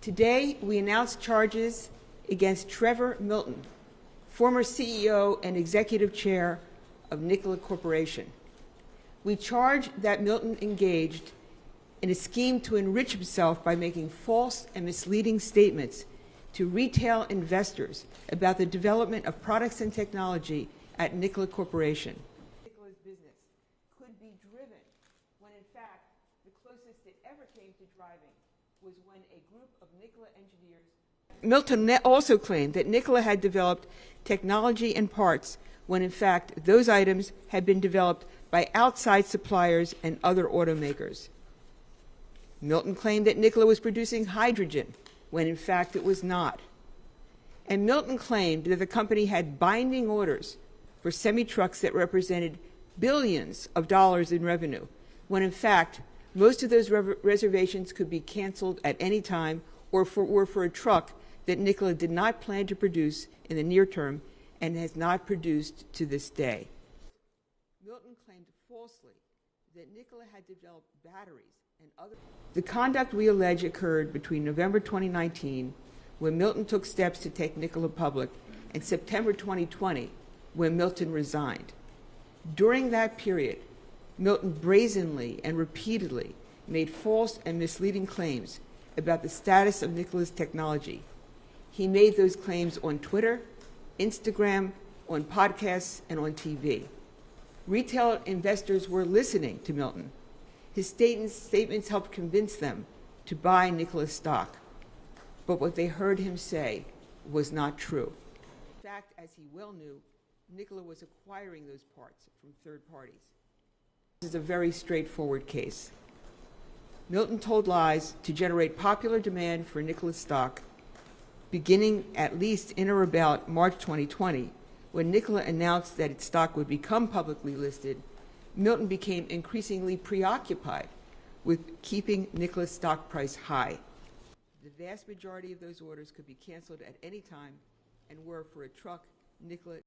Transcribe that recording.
Today, we announce charges against Trevor Milton, former CEO and executive chair of Nikola Corporation. We charge that Milton engaged in a scheme to enrich himself by making false and misleading statements to retail investors about the development of products and technology at Nikola Corporation. Nikola's business could be driven when, in fact, the closest it ever came to driving was when a group of Nikola engineers. Milton also claimed that Nikola had developed technology and parts when, in fact, those items had been developed by outside suppliers and other automakers. Milton claimed that Nikola was producing hydrogen when, in fact, it was not. And Milton claimed that the company had binding orders for semi-trucks that represented billions of dollars in revenue, when, in fact, most of those reservations could be canceled at any time or were for a truck that Nikola did not plan to produce in the near term and has not produced to this day. Milton claimed falsely that Nikola had developed batteries and other. The conduct we allege occurred between November 2019, when Milton took steps to take Nikola public, and September 2020, when Milton resigned. During that period, Milton brazenly and repeatedly made false and misleading claims about the status of Nikola's technology. He made those claims on Twitter, Instagram, on podcasts, and on TV. Retail investors were listening to Milton. His statements helped convince them to buy Nikola's stock. But what they heard him say was not true. In fact, as he well knew, Nikola was acquiring those parts from third parties. This is a very straightforward case. Milton told lies to generate popular demand for Nikola's stock, beginning at least in or about March 2020, when Nikola announced that its stock would become publicly listed. Milton became increasingly preoccupied with keeping Nikola's stock price high. The vast majority of those orders could be canceled at any time and were for a truck Nikola